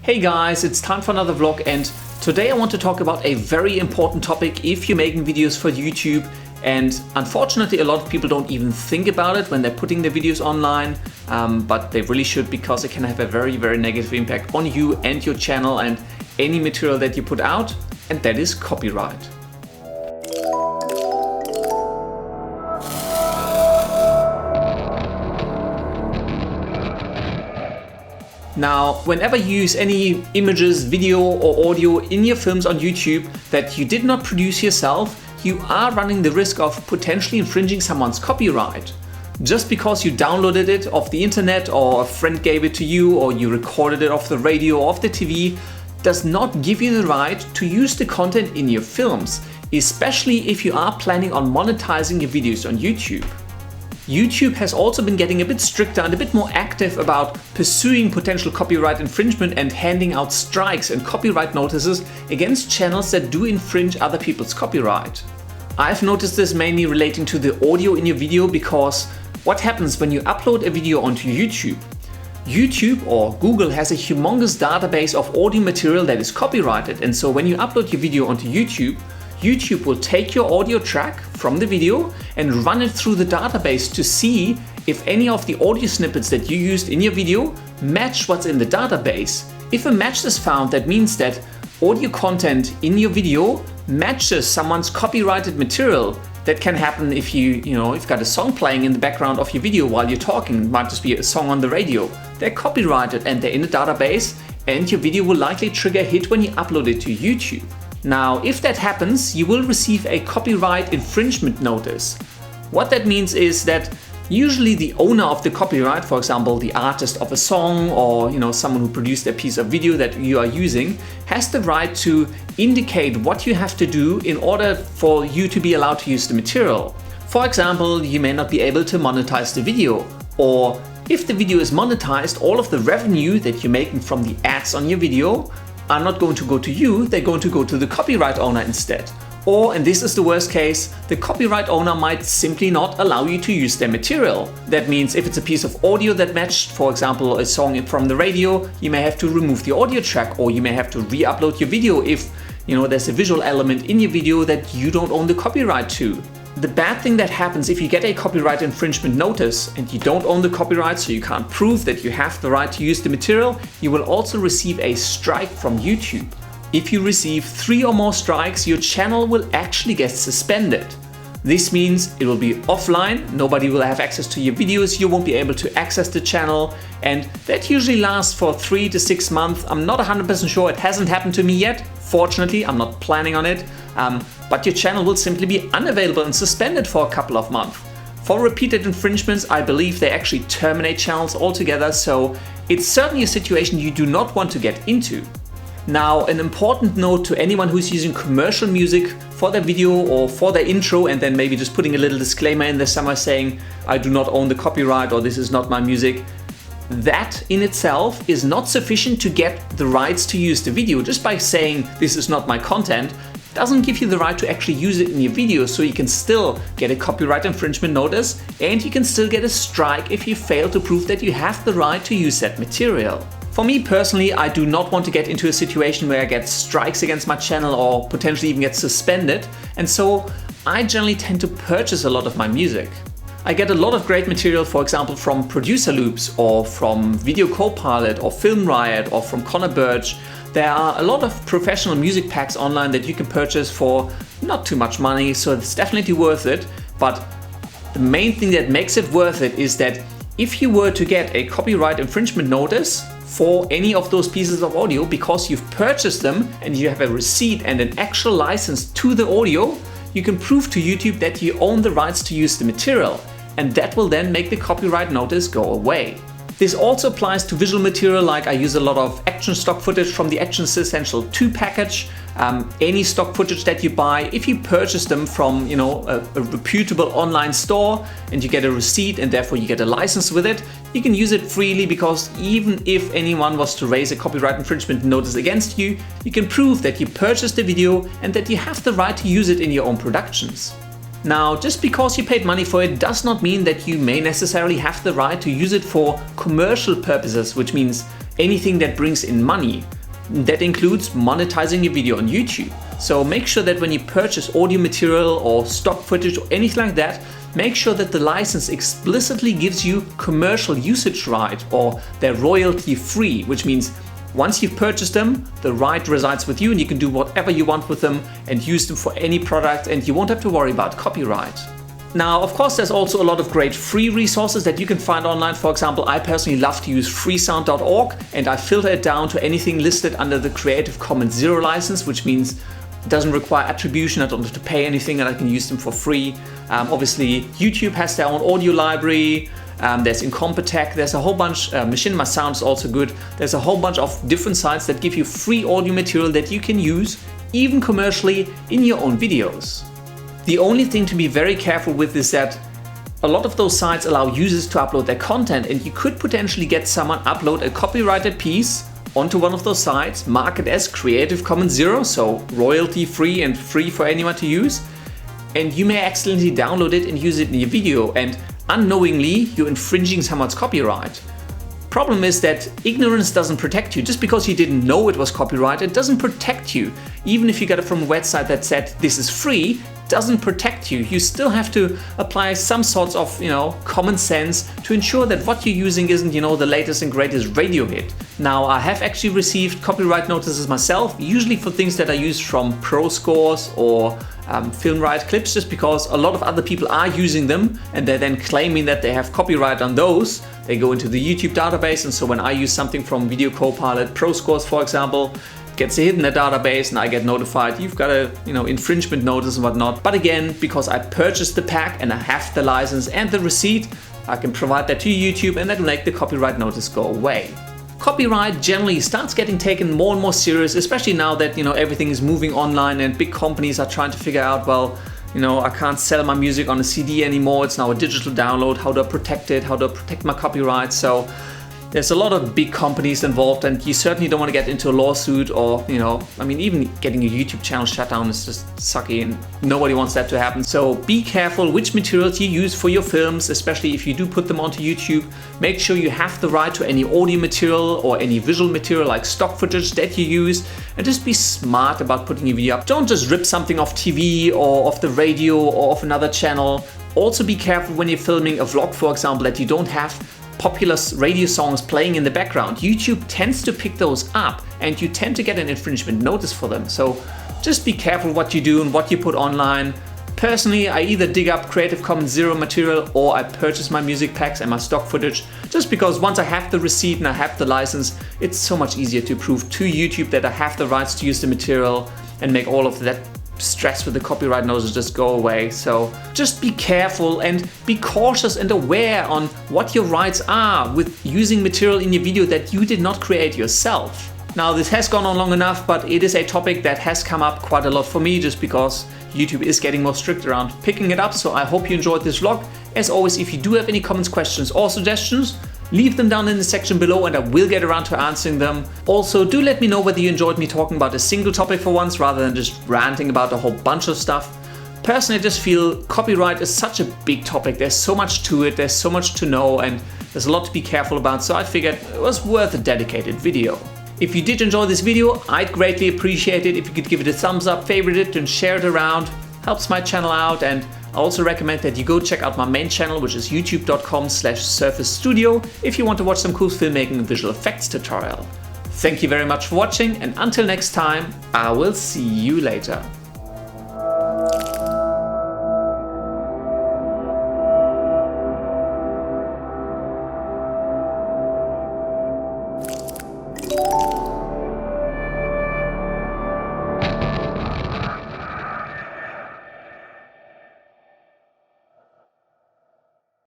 Hey guys, it's time for another vlog, and today I want to talk about a very important topic if you're making videos for YouTube. And unfortunately, a lot of people don't even think about it when they're putting their videos online, but they really should, because it can have a very negative impact on you and your channel and any material that you put out, and that is copyright. Now, whenever you use any images, video or audio in your films on YouTube that you did not produce yourself, you are running the risk of potentially infringing someone's copyright. Just because you downloaded it off the internet, or a friend gave it to you, or you recorded it off the radio or off the TV, does not give you the right to use the content in your films, especially if you are planning on monetizing your videos on YouTube. YouTube has also been getting a bit stricter and a bit more active about pursuing potential copyright infringement and handing out strikes and copyright notices against channels that do infringe other people's copyright. I've noticed this mainly relating to the audio in your video, because what happens when you upload a video onto YouTube? YouTube or Google has a humongous database of audio material that is copyrighted, and so when you upload your video onto YouTube, YouTube will take your audio track from the video and run it through the database to see if any of the audio snippets that you used in your video match what's in the database. If a match is found, that means that audio content in your video matches someone's copyrighted material. That can happen if you've got a song playing in the background of your video while you're talking. It might just be a song on the radio. They're copyrighted and they're in the database, and your video will likely trigger a hit when you upload it to YouTube. Now, if that happens, you will receive a copyright infringement notice. What that means is that usually the owner of the copyright, for example, the artist of a song, or someone who produced a piece of video that you are using, has the right to indicate what you have to do in order for you to be allowed to use the material. For example, you may not be able to monetize the video, or if the video is monetized, all of the revenue that you're making from the ads on your video are not going to go to you, they're going to go to the copyright owner instead. Or, and this is the worst case, the copyright owner might simply not allow you to use their material. That means if it's a piece of audio that matched, for example, a song from the radio, you may have to remove the audio track, or you may have to re-upload your video if there's a visual element in your video that you don't own the copyright to. The bad thing that happens if you get a copyright infringement notice and you don't own the copyright, so you can't prove that you have the right to use the material, you will also receive a strike from YouTube. If you receive 3 or more strikes, your channel will actually get suspended. This means it will be offline, nobody will have access to your videos, you won't be able to access the channel, and that usually lasts for 3 to 6 months. I'm not 100% sure, it hasn't happened to me yet. Fortunately, I'm not planning on it, but your channel will simply be unavailable and suspended for a couple of months. For repeated infringements, I believe they actually terminate channels altogether, so it's certainly a situation you do not want to get into. Now, an important note to anyone who's using commercial music for their video or for their intro, and then maybe just putting a little disclaimer in there somewhere saying, I do not own the copyright, or this is not my music. That in itself is not sufficient to get the rights to use the video. Just by saying this is not my content doesn't give you the right to actually use it in your video, so you can still get a copyright infringement notice, and you can still get a strike if you fail to prove that you have the right to use that material. For me personally, I do not want to get into a situation where I get strikes against my channel or potentially even get suspended, and so I generally tend to purchase a lot of my music. I get a lot of great material, for example, from Producer Loops, or from Video Copilot, or Film Riot, or from Connor Birch. There are a lot of professional music packs online that you can purchase for not too much money, so it's definitely worth it. But the main thing that makes it worth it is that if you were to get a copyright infringement notice for any of those pieces of audio because you've purchased them and you have a receipt and an actual license to the audio, you can prove to YouTube that you own the rights to use the material, and that will then make the copyright notice go away. This also applies to visual material, like I use a lot of action stock footage from the Action Essential 2 package. Any stock footage that you buy, if you purchase them from a reputable online store and you get a receipt and therefore you get a license with it, you can use it freely, because even if anyone was to raise a copyright infringement notice against you, you can prove that you purchased the video and that you have the right to use it in your own productions. Now, just because you paid money for it does not mean that you may necessarily have the right to use it for commercial purposes, which means anything that brings in money. That includes monetizing your video on YouTube. So make sure that when you purchase audio material or stock footage or anything like that, make sure that the license explicitly gives you commercial usage right, or they're royalty free, which means once you've purchased them, the right resides with you and you can do whatever you want with them and use them for any product and you won't have to worry about copyright. Now, of course, there's also a lot of great free resources that you can find online. For example, I personally love to use freesound.org and I filter it down to anything listed under the Creative Commons Zero license, which means it doesn't require attribution, I don't have to pay anything and I can use them for free. Obviously, YouTube has their own audio library. There's Incompetech, there's a whole bunch, Machinima Sound is also good. There's a whole bunch of different sites that give you free audio material that you can use, even commercially, in your own videos. The only thing to be very careful with is that a lot of those sites allow users to upload their content, and you could potentially get someone upload a copyrighted piece onto one of those sites, mark it as Creative Commons Zero, so royalty free and free for anyone to use, and you may accidentally download it and use it in your video, and unknowingly you're infringing someone's copyright. Problem is that ignorance doesn't protect you. Just because you didn't know it was copyrighted doesn't protect you. Even if you got it from a website that said this is free, doesn't protect you. You still have to apply some sorts of, common sense to ensure that what you're using isn't, the latest and greatest radio hit. Now, I have actually received copyright notices myself, usually for things that I use from pro scores or film rights clips, just because a lot of other people are using them and they're then claiming that they have copyright on those. They go into the YouTube database, and so when I use something from Video Copilot, pro scores for example, gets a hit in the database and I get notified you've got a infringement notice and whatnot. But again, because I purchased the pack and I have the license and the receipt, I can provide that to YouTube and that will make the copyright notice go away. Copyright generally starts getting taken more and more serious, especially now that everything is moving online and big companies are trying to figure out, well, I can't sell my music on a CD anymore, it's now a digital download, how do I protect it, how do I protect my copyright? So there's a lot of big companies involved and you certainly don't want to get into a lawsuit or, even getting a YouTube channel shut down is just sucky and nobody wants that to happen. So be careful which materials you use for your films, especially if you do put them onto YouTube. Make sure you have the right to any audio material or any visual material like stock footage that you use, and just be smart about putting your video up. Don't just rip something off TV or off the radio or off another channel. Also be careful when you're filming a vlog, for example, that you don't have popular radio songs playing in the background. YouTube tends to pick those up and you tend to get an infringement notice for them. So just be careful what you do and what you put online. Personally, I either dig up Creative Commons Zero material or I purchase my music packs and my stock footage, just because once I have the receipt and I have the license, it's so much easier to prove to YouTube that I have the rights to use the material and make all of that stress with the copyright notice just go away. So just be careful and be cautious and aware on what your rights are with using material in your video that you did not create yourself. Now, this has gone on long enough, but it is a topic that has come up quite a lot for me just because YouTube is getting more strict around picking it up. So I hope you enjoyed this vlog. As always, if you do have any comments, questions or suggestions, leave them down in the section below and I will get around to answering them. Also, do let me know whether you enjoyed me talking about a single topic for once rather than just ranting about a whole bunch of stuff. Personally, I just feel copyright is such a big topic. There's so much to it, there's so much to know, and there's a lot to be careful about, so I figured it was worth a dedicated video. If you did enjoy this video, I'd greatly appreciate it if you could give it a thumbs up, favorite it, and share it around. Helps my channel out, and I also recommend that you go check out my main channel, which is youtube.com/Surface Studio, if you want to watch some cool filmmaking and visual effects tutorial. Thank you very much for watching, and until next time, I will see you later.